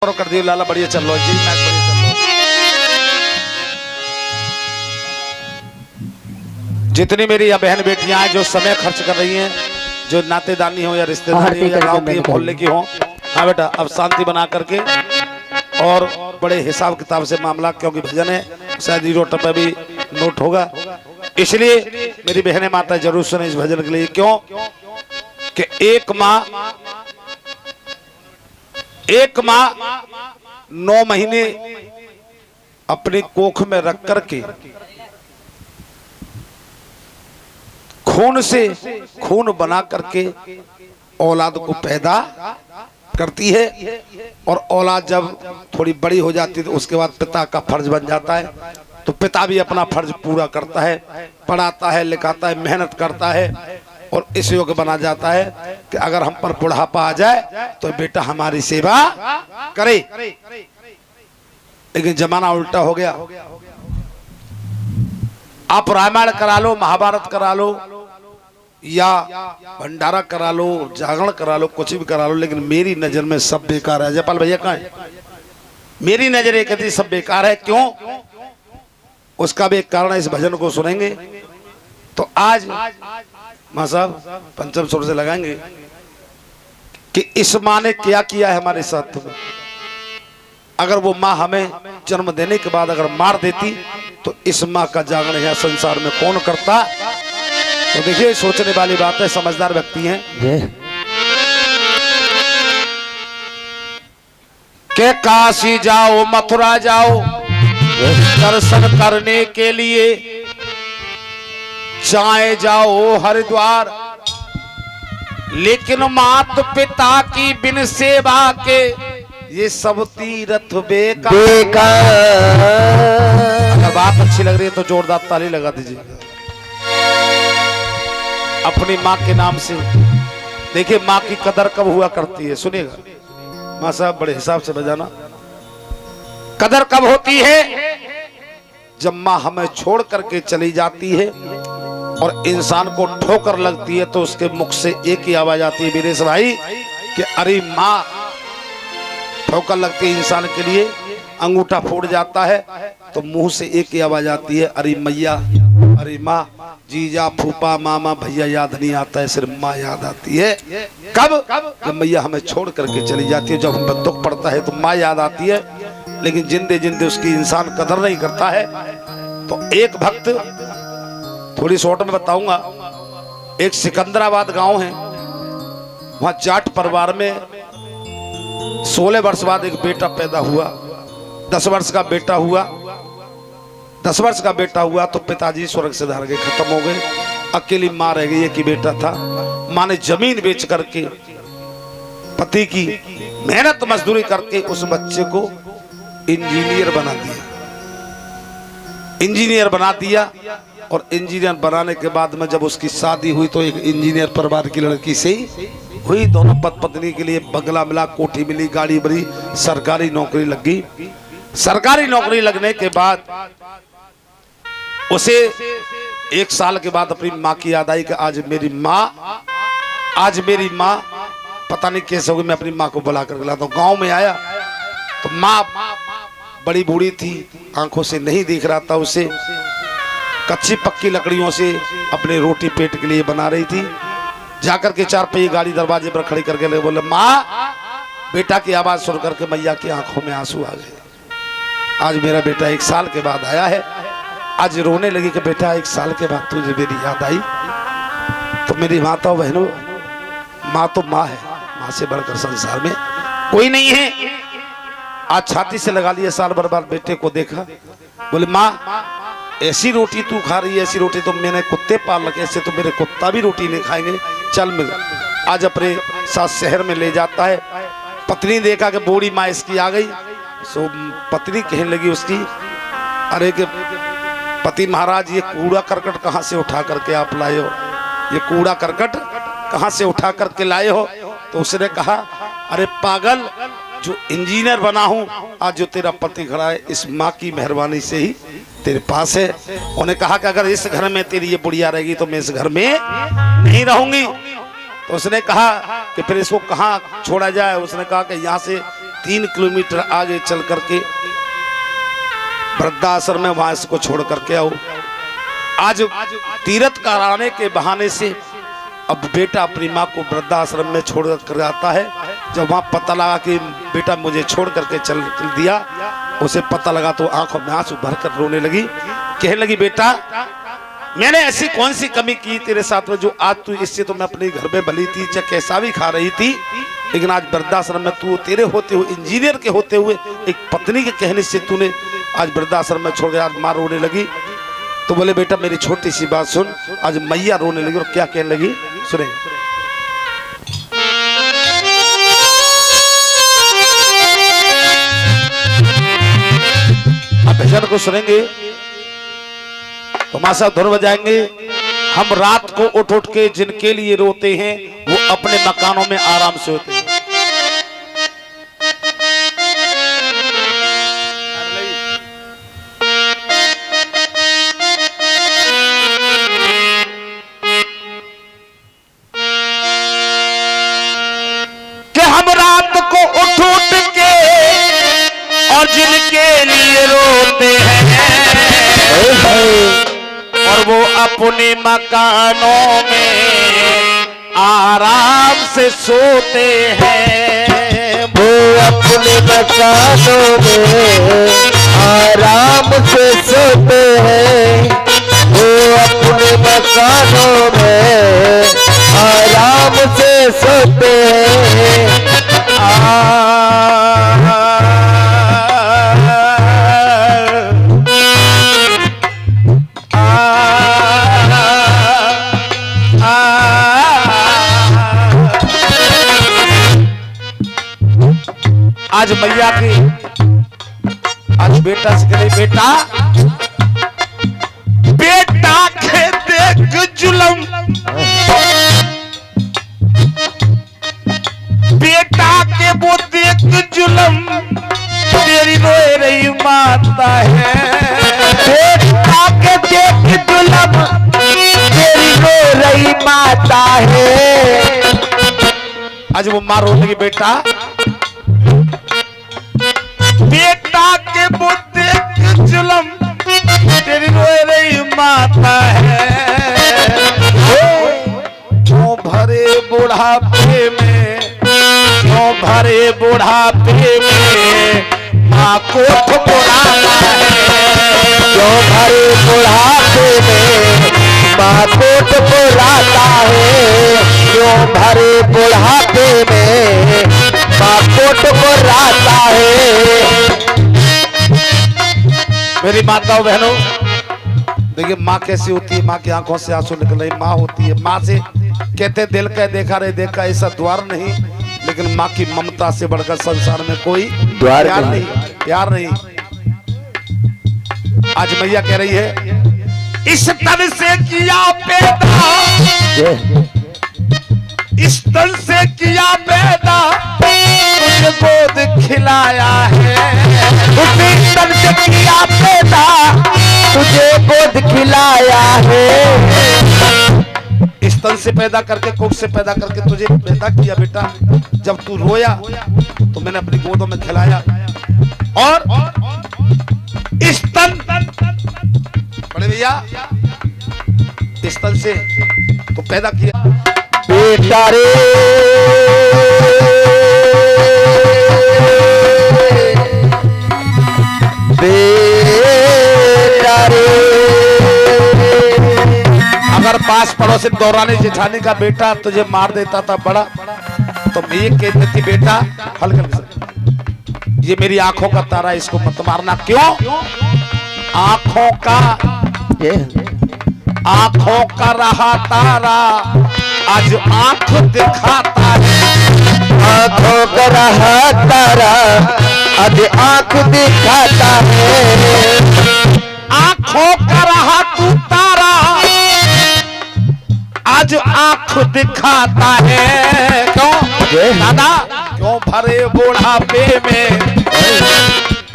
कर दियो लाला बढ़िया चल लो जी मैच बढ़िया चल लो। जितनी मेरी या बहन बेटियां हैं जो समय खर्च कर रही हैं, जो नातेदानी हो या रिश्तेदारी हो या गांव की मोहल्ले की हो, हाँ बेटा अब शांति बना करके और बड़े हिसाब किताब से मामला, क्योंकि भजन है शायद जीरो पे भी नोट होगा, इसलिए मेरी बहनें माता जरूर सुने इस भजन के लिए। क्यों कि एक माँ 9 महीने अपनी कोख में रख करके खून से खून बना करके औलाद को पैदा करती है, और औलाद जब थोड़ी बड़ी हो जाती है तो उसके बाद पिता का फर्ज बन जाता है। तो पिता भी अपना फर्ज पूरा करता है, पढ़ाता है, लिखाता है, मेहनत करता है और इस योग्य बना जाता है कि अगर हम पर बुढ़ापा आ जाए तो बेटा हमारी सेवा करे। लेकिन जमाना उल्टा हो गया। आप रामायण करा लो, महाभारत करा लो या भंडारा करा लो, जागरण करा लो, कुछ भी करा लो, लेकिन मेरी नजर में सब बेकार है। जयपाल भैया कहाँ है? मेरी नजर ये कहती सब बेकार है। क्यों? उसका भी एक कारण है, इस भजन को सुनेंगे तो आज माँ साहब पंचम सुर से लगाएंगे कि इस माँ ने क्या किया है हमारे साथ में। अगर वो माँ हमें जन्म देने के बाद अगर मार देती तो इस माँ का जागरण यहाँ संसार में कौन करता। तो देखिए सोचने वाली बात है, समझदार व्यक्ति हैं के काशी जाओ मथुरा जाओ दर्शन करने के लिए, चाहे जाओ हरिद्वार, लेकिन मात पिता की बिन सेवा के ये सब तीर्थ बेकार। अगर बात अच्छी लग रही है तो जोरदार ताली लगा दीजिए अपनी माँ के नाम से। देखिए माँ की कदर कब हुआ करती है, सुनिएगा माँ साहब बड़े हिसाब से बजाना। कदर कब होती है? जब माँ हमें छोड़ करके चली जाती है और इंसान को ठोकर लगती है तो उसके मुख से एक ही आवाज आती है वीरेश भाई कि अरे माँ। ठोकर लगती है इंसान के लिए, अंगूठा फूट जाता है तो मुंह से एक ही आवाज आती है अरे मैया, अरे माँ। जीजा फूफा मामा भैया याद नहीं आता है, सिर्फ माँ याद आती है। कब? जब मैया हमें छोड़ करके चली जाती है, जब हमें दुख पड़ता है तो माँ याद आती है। लेकिन जिंदे जिंदे उसकी इंसान कदर नहीं करता है। तो एक भक्त, थोड़ी शॉर्ट में बताऊंगा, एक सिकंदराबाद गांव है, वहां जाट परिवार में 16 वर्ष बाद एक बेटा पैदा हुआ। 10 वर्ष का बेटा हुआ। 10 वर्ष का बेटा हुआ तो पिताजी स्वर्ग से धार गए, खत्म हो गए। अकेली माँ रह गई, एक ही बेटा था। माँ ने जमीन बेच करके पति की मेहनत मजदूरी करके उस बच्चे को इंजीनियर बना दिया। इंजीनियर बना दिया और इंजीनियर बनाने के बाद में जब उसकी शादी हुई तो एक इंजीनियर परिवार की लड़की से हुई। दोनों पति पत्नी के लिए बंगला मिला, कोठी मिली, गाड़ी मिली, सरकारी नौकरी लग गई। सरकारी नौकरी लगने के बाद उसे 1 साल के बाद अपनी माँ की याद आई कि आज मेरी माँ पता नहीं कैसे होगी, मैं अपनी माँ को बुला कर लाता हूँ। गाँव में आया तो माँ बड़ी बूढ़ी थी, आंखों से नहीं दिख रहा था उसे। कच्ची पक्की लकड़ियों से अपने रोटी पेट के लिए बना रही थी। जाकर के 4 पहिए गाड़ी दरवाजे पर खड़ी करके ले बोले माँ। बेटा की आवाज सुन करके मैया की आंखों में आंसू आ गए। आज मेरा बेटा 1 साल के बाद आया है। आज रोने लगी कि बेटा 1 साल के बाद तुझे मेरी याद आई। तो मेरी माता बहनों, माँ तो माँ है, माँ से बढ़कर संसार में कोई नहीं है। आज छाती से लगा लिया, साल भर बाद बेटे को देखा, बोले माँ ऐसी रोटी तू खा रही है, ऐसी रोटी तो मैंने कुत्ते पाल रखे, ऐसे तो मेरे कुत्ता भी रोटी नहीं खाएंगे, चल मिल। आज अपने साथ शहर में ले जाता है। पत्नी देखा कि बूढ़ी माँ इसकी आ गई, सो पत्नी कहने लगी उसकी, अरे के पति महाराज ये कूड़ा करकट कहाँ से उठा करके आप लाए हो? ये कूड़ा करकट कहाँ से उठा करके लाए हो? तो उसने कहा अरे पागल, जो इंजीनियर बना हूं, आज जो तेरा पति खड़ा है इस माँ की मेहरबानी से ही तेरे पास है। उन्होंने कहा कि अगर इस घर में तेरी ये बुढ़िया रहेगी तो मैं इस घर में नहीं रहूंगी। तो उसने कहा कि फिर इसको कहाँ छोड़ा जाए। उसने कहा कि यहाँ से 3 किलोमीटर आगे चल करके वृद्धाश्रम में वहां इसको छोड़ करके आओ। आज तीर्थ कराने के बहाने से अब बेटा अपनी माँ को वृद्धाश्रम में छोड़ कर आता है। जब वहां पता लगा कि बेटा मुझे छोड़ करके चल दिया, उसे पता लगा तो आंखों में आंसू भरकर रोने लगी। कहने लगी, बेटा मैंने ऐसी कौन सी कमी की तेरे साथ में जो आज तू, इससे तो मैं अपने घर में भली थी, चाहे कैसा भी खा रही थी, लेकिन आज वृद्धाश्रम में तू तेरे होते हुए, इंजीनियर के होते हुए, एक पत्नी के कहने से तूने आज वृद्धाश्रम में छोड़ गया। आज माँ रोने लगी तो बोले, बेटा मेरी छोटी सी बात सुन। आज मैया रोने लगी और क्या कहने लगी, सुने। आप भजन को सुनेंगे तो मां साहब धुन बजाएंगे। हम रात को उठ उठ के जिनके लिए रोते हैं वो अपने मकानों में आराम से होते हैं। कि हम रात को उठ उठ के और जिनके लिए रोते हैं और वो अपने मकानों में आराम से सोते हैं। वो अपने मकानों में आराम से सोते हैं। वो अपने मकानों में आराम से सोते हैं। आज मैया की, आज बेटा से कहे, बेटा बेटा के देख जुलम, बेटा के वो देख जुलम, तेरी रोए रही माता है। बेटा के देख जुलम, तेरी रो रही माता है। आज वो माँ रोने लगी, बेटा बेटा के बुद्धि जुलम, तेरी रोए रही माता है। क्यों भरे बुढ़ापे में, क्यों भरे बुढ़ापे में माँ को ठुकराना है। क्यों भरे बुढ़ापे में माँ को ठुकराता है। क्यों भरे बुढ़ापे में माँ को ठुकराता है। मेरी माताओं बहनों, देखिए माँ कैसी होती है। माँ की आंखों से आंसू निकल रही माँ होती है। माँ से कहते दिल का देखा रे देखा ऐसा द्वार नहीं, लेकिन माँ की ममता से बढ़कर संसार में कोई द्वार प्यार नहीं, प्यार नहीं। आज मैया कह रही है, इस तन से किया पैदा, इस तन से किया पैदा, तुझे गोद खिलाया है। उसी तन से किया पैदा, तुझे गोद खिलाया है। इस तन से पैदा करके, कोख से पैदा करके तुझे पैदा किया बेटा। जब तू रोया तो मैंने अपनी गोदों में खिलाया। और इस तन, बड़े भैया, इस तन से तो पैदा किया बेटा रे। बेटा रे। अगर पास पड़ोस दौरानी जेठानी का बेटा तुझे मार देता था बड़ा, तो मैं ये कहती थी, बेटा हल्का ये मेरी आंखों का तारा, इसको मत मारना। क्यों? आंखों का रहा तारा, आज आंख दिखाता है। आंखों का रहा तारा, आज आंख दिखाता है। आंखों का रहा तू तारा, आज आंख दिखाता है। क्यों दादा? क्यों भरे बुढ़ापे में,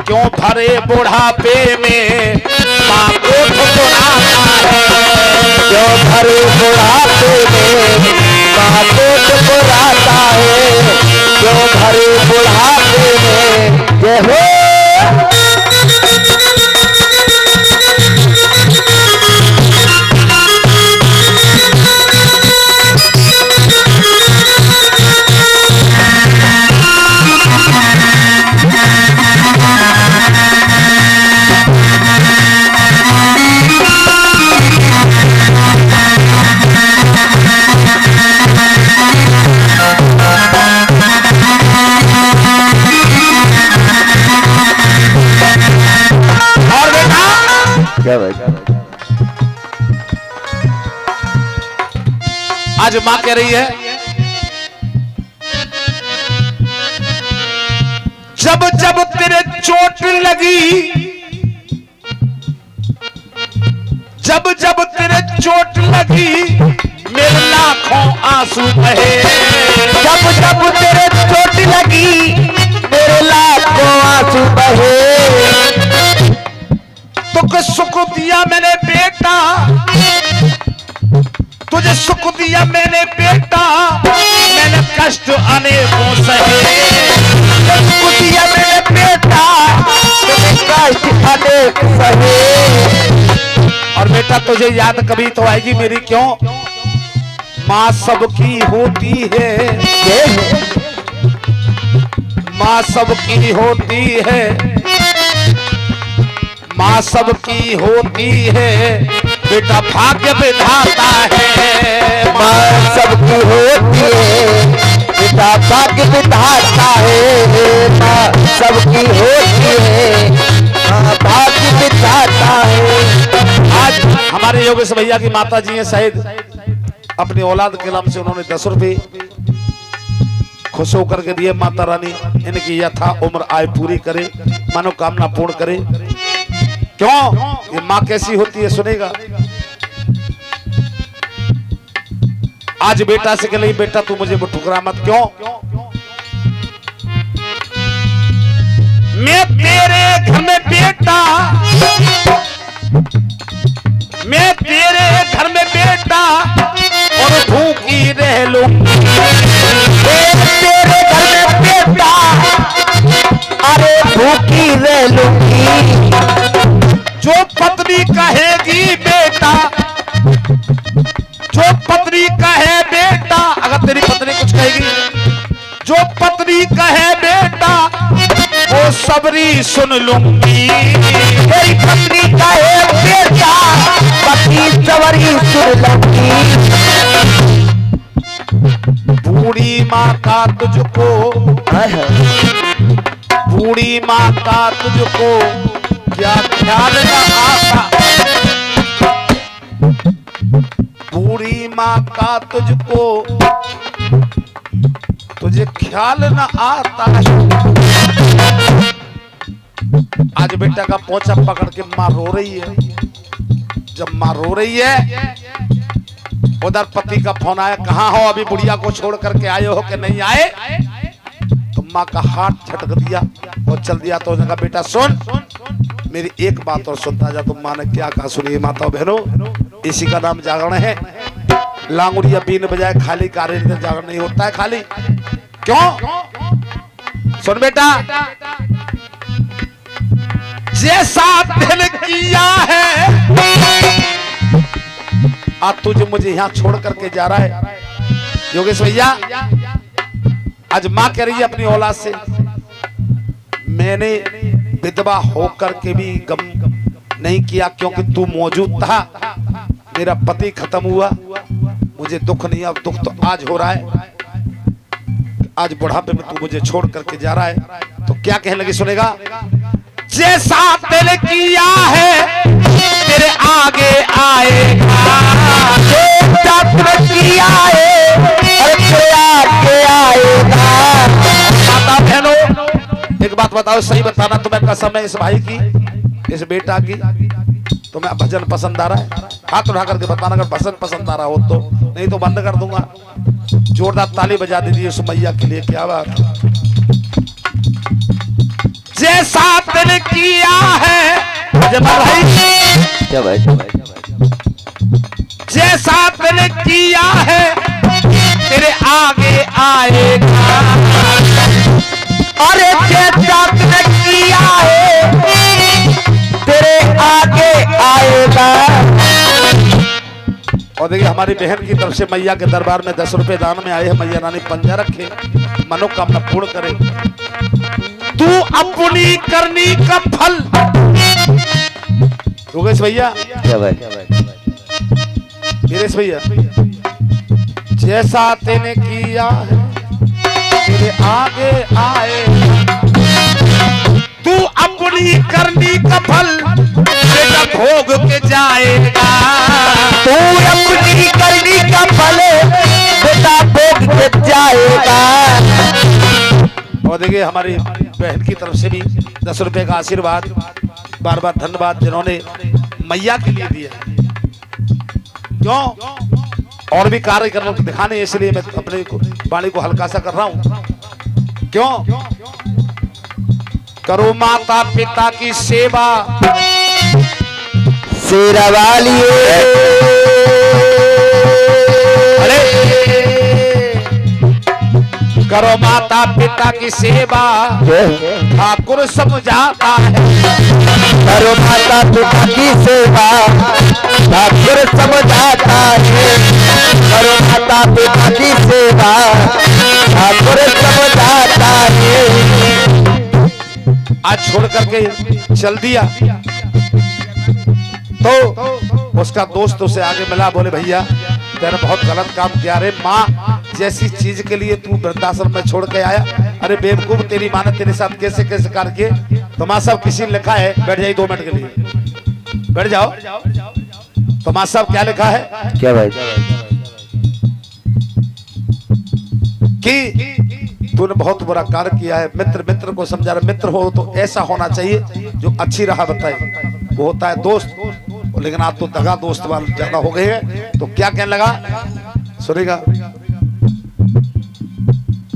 क्यों भरे बुढ़ापे में माँ को ठुकराता है। क्यों भरे बुढ़ापे में माँ को ठुकराता है। क्यों भरे बुढ़ापे में क्या बात आज मां कह रही है जब जब तेरे चोट लगी, जब जब तेरे चोट लगी मेरे लाखों आंसू बहे। जब जब तेरे चोट लगी मेरे लाखों आंसू बहे। तुझे सुख दिया मैंने बेटा, तुझे सुख दिया मैंने बेटा, मैंने कष्ट अनेकों सहे। सुख दिया मैंने बेटा, मैंने कष्ट अनेक सहे। और बेटा तुझे याद कभी तो आएगी मेरी, क्यों? माँ सबकी होती है, माँ सबकी होती है, माँ सबकी होती है, बेटा भाग्य विधाता है। माँ सबकी होती है, बेटा भाग्य विधाता है। माँ सबकी होती है, माँ भाग्य विधाता है। आज हमारे योगेश भैया की माता जी हैं शायद, अपनी औलाद के नाम से उन्होंने 10 रुपए खुश होकर के दिए। माता रानी इनकी यथा उम्र आय पूरी करे, मनोकामना पूर्ण करे। क्यों? ये माँ कैसी होती है सुनेगा। आज बेटा से कह रही बेटा तू मुझे ठुकरा मत। क्यों? मैं तेरे घर में बेटा, मैं तेरे घर में बेटा और भूखी रह लूंगी। तेरे घर में बेटा, अरे भूखी रह लूंगी। जो पत्नी कहेगी बेटा, जो पत्नी कहे बेटा, अगर तेरी पत्नी कुछ कहेगी, जो पत्नी कहे बेटा वो सबरी सुन लूंगी। तेरी पत्नी कहे बेटा, पति सबरी सुन लूंगी। बूढ़ी माँ का तुझको, बूढ़ी माँ का तुझको क्या ख्याल न आता, बूढ़ी माँ का तुझको तुझे ख्याल न आता है। आज बेटा का पोंछा पकड़ के माँ रो रही है। जब माँ रो रही है उधर पति का फोन आया, कहाँ हो? अभी बुढ़िया को छोड़ करके आए हो कि नहीं आए? तो माँ का हाथ झटक दिया और चल दिया। तो उसने कहा बेटा सुन, मेरी एक बात और सुनता जा। तो माँ ने क्या कहा सुनिए माता बहनों, इसी का नाम जागरण है। लांगुड़िया बीन बजाए खाली कार्य जागरण नहीं होता है खाली। क्यों? सुन बेटा, जैसा दिल किया है आज तुझे मुझे यहाँ छोड़ करके जा रहा है। योगेश भैया आज माँ कह रही है अपनी औलाद से, मैंने विधवा होकर के भी गम नहीं किया क्योंकि तू मौजूद था। मेरा पति खत्म हुआ, मुझे दुख नहीं, अब दुख तो आज हो रहा है। आज बुढ़ापे में तू मुझे छोड़ करके जा रहा है। तो क्या कहने लगी सुनेगा, जैसा दिल किया है तेरे आगे आएगा। जैसा दिल किया है तेरे आगे आएगा। माता बहनों एक बात बताओ, सही बताना, तुम्हें कसम है इस भाई की, इस बेटा की, तुम्हें भजन पसंद आ रहा है? हाथ उठा करके बताना अगर भजन पसंद आ रहा हो तो, नहीं तो बंद कर दूंगा। जोरदार ताली बजा दीजिए सुमैया के लिए। क्या बात। जैसा दिल किया है जमाल भाई, क्या भाई, जैसा दिल किया है तेरे आगे आएगा। अरे जैसा दिल किया है तेरे आगे आएगा। और देखिए हमारी बहन की तरफ से मैया के दरबार में 10 रुपए दान में आए हैं। मैया रानी पंजा रखे, मनोकामना पूर्ण करे। तू अपनी करनी का फल। योगेश भैया, क्या भाई, वीरेश भैया, जैसा तेने किया है तेरे आगे आए। तू अपनी करनी का फल बेटा भोग देखिए हमारी बहन की तरफ से भी 10 रुपए का आशीर्वाद, बार बार धन्यवाद जिन्होंने मैया के लिए दिया। क्यों और भी कार्यक्रम दिखाने, इसलिए मैं अपने वाणी को हल्का सा कर रहा हूं। क्यों करो माता पिता की सेवा, शेरा वाली अरे करो माता पिता की सेवा, ठाकुर समझाता है। करो माता पिता की सेवा, ठाकुर समझाता है। करो माता पिता की सेवा, ठाकुर समझाता है। आज छोड़ करके चल दिया तो उसका दोस्त उसे आगे मिला, बोले भैया तेरा बहुत गलत काम किया रे, माँ जैसी चीज के लिए तू वृद्धाश्रम में छोड़ के आया। अरे बेवकूफ, तेरी माँ ने तेरे साथ कैसे कैसे कार्य किए। तो माँ साहब किसी ने लिखा है, बैठ जाइए 2 मिनट के लिए, बैठ जाओ। तो माँ साहब क्या लिखा है क्या भाई कि तूने बहुत बुरा कार्य किया है। मित्र मित्र को समझा रहा, मित्र हो तो ऐसा होना चाहिए जो अच्छी राह बताए, वो होता है दोस्त। लेकिन आप तो दगा दोस्त वाले ज्यादा हो गए हैं। तो क्या कहने लगा सुनेगा,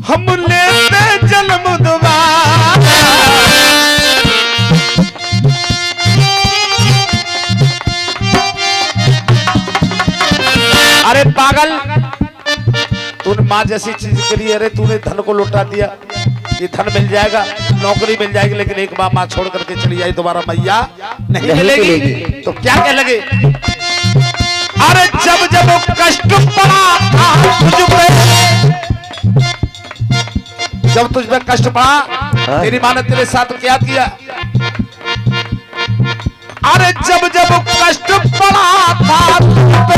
हम लेते जन्म दोबारा, अरे पागल तूने माँ जैसी चीज के लिए, अरे तूने धन को लुटा दिया, ये धन मिल जाएगा, नौकरी मिल जाएगी, लेकिन एक बार माँ छोड़ करके चली आई, दोबारा मैया नहीं मिलेगी। तो क्या कह लगे, अरे जब जब कष्ट पड़ा था तुझ पे, जब तुझ पे कष्ट पड़ा तेरी माँ ने तेरे साथ क्या किया। अरे जब जब कष्ट पड़ा था तुझ पे,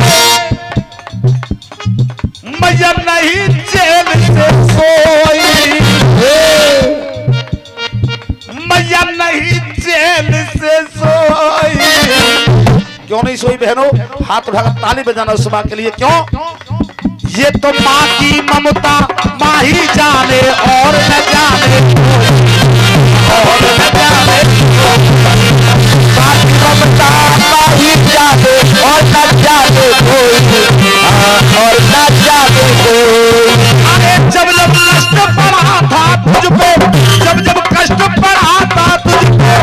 मैया नहीं जेल से सोई, मैया नहीं जेल से सोई। क्यों नहीं सोई बहनों, हाथ उठाकर ताली बजाना उस माँ के लिए। क्यों, ये तो माँ की ममता माँ ही जाने और न जाने, और न जाने माँ की ममता माँ ही जाने और न जाने कोई, और न जाने कोई। अरे जब जब कष्ट पड़ा था तुझ पे, जब जब कष्ट पड़ा था तुझ पे,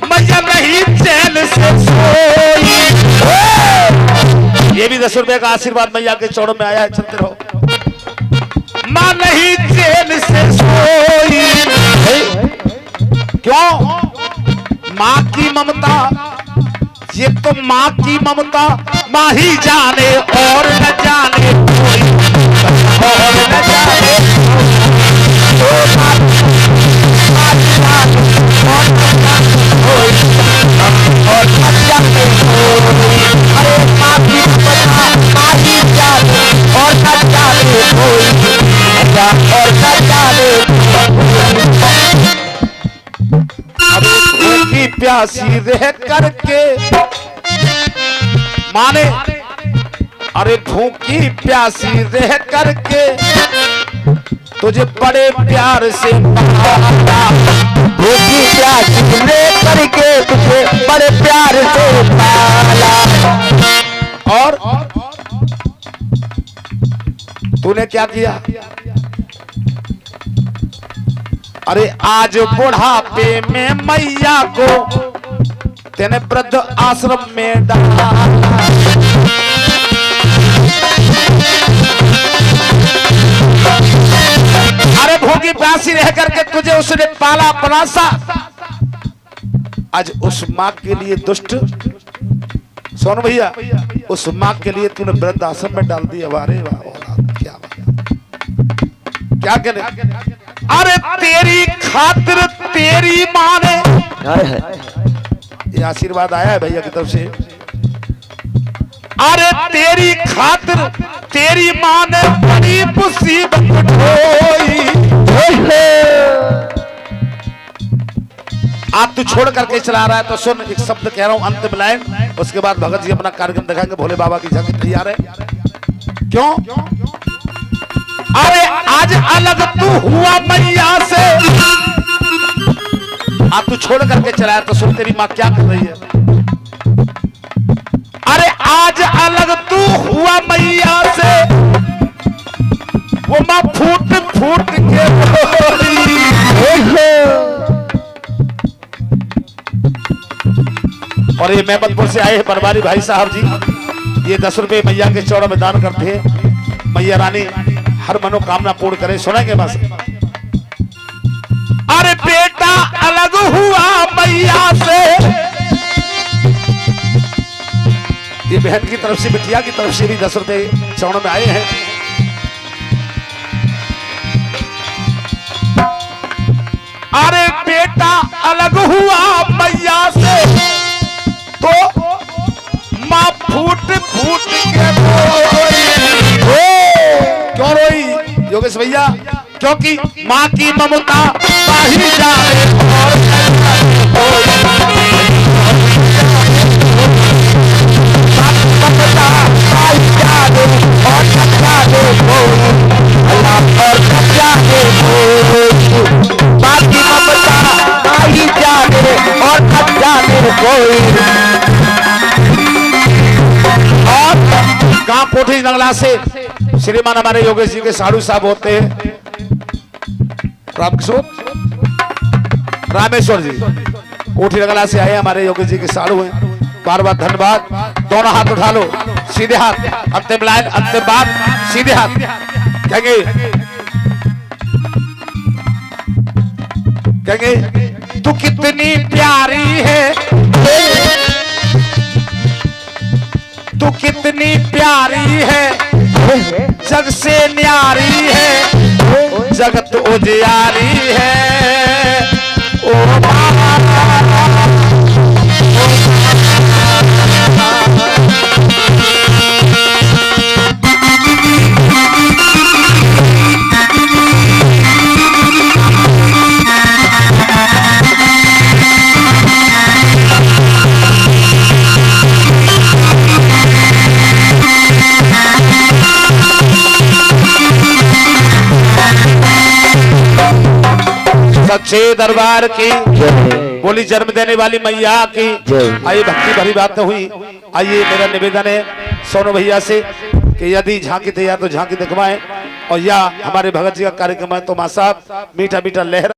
मैया नहीं जेल से सोई। ये भी 10 रुपए का आशीर्वाद मैया के चौड़ों में आया है, चलते रहो। माँ नहीं जेल से सोई, क्यों, माँ की ममता, ये तो माँ की ममता माँ ही जाने और न जाने कोई, और न जाने और न जाने कोई। अरे माँ की ममता माँ ही जाने और न जाने कोई, और न जाने कोई। अरे भूखी प्यासी रह करके माने, अरे भूखी प्यासी रह करके तुझे बड़े प्यार से पाला, भूखी प्यासी रह करके तुझे बड़े प्यार से पाला। और तूने क्या किया, अरे आज बुढ़ापे में मैया को तेने वृद्ध आश्रम में डाला। अरे भूखी प्यासी रह करके तुझे उसने पाला पनासा, आज उस माँ के लिए दुष्ट, सोन भैया उस माँ के लिए तूने वृद्ध आश्रम में डाल दिया। अरे वाह, क्या क्या कहने, अरे तेरी खातिर तेरी माँ ने, ये आशीर्वाद आया है भैया की तरफ से, अरे तेरी खातिर तेरी माँ ने बड़ी मुसीबत ढोई। आप तू छोड़ करके चला रहा है तो सुन, एक शब्द कह रहा हूं अंतिम लाइन, उसके बाद भगत जी अपना कार्यक्रम दिखाएंगे, भोले बाबा की झांकी तैयार है। क्यों, अरे आज अलग तू हुआ मैया से, तू छोड़ करके चलाया तो सुन तेरी माँ क्या कर रही है। अरे आज अलग तू हुआ मैया से, वो माँ फूट फूट के बोली। और ये मेहमदपुर से आए हैं बरबारी भाई साहब जी, ये 10 रुपए मैया के चौड़ा में दान करते हैं। मैया रानी हर मनोकामना पूर्ण करे। सुनेंगे बस। अरे बेटा अलग हुआ मैया से, ये बहन की तरफ से बिटिया की तरफ से भी 10 रुपए चौड़ में आए हैं। अरे बेटा अलग हुआ मैया से, तो माँ फूट फूट के रोई। क्यों रोई योगेश भैया? क्योंकि माँ की ममता बाही जाए और ममता बाही जाए और जाने कोई, अल्लाह और जाने कोई। बाकी ममता बाही जाए और जाने कोई। गांव कोठी नगला से श्रीमान हमारे योगेश जी के साधु साहब होते हैं, रामकिशोर रामेश्वर जी कोठी नगला से आए हमारे योगेश जी के साधु हैं। बार बार धन्यवाद। दोनों हाथ उठा लो, सीधे हाथ, अंतिम लाइन, अंतिम बात, सीधे हाथ। कहेंगे तू कितनी प्यारी है, तू कितनी प्यारी है, जग से न्यारी है, जगत उजियारी है। ओ सच्चे दरबार की बोली, जन्म देने वाली मैया की। आइए भक्ति भरी बात हुई। आइए मेरा निवेदन है सोनू भैया से कि यदि झांकी तैयार तो झांकी दिखवाएं, और या हमारे भगत जी का कार्यक्रम है तो मां साहब मीठा मीठा लहर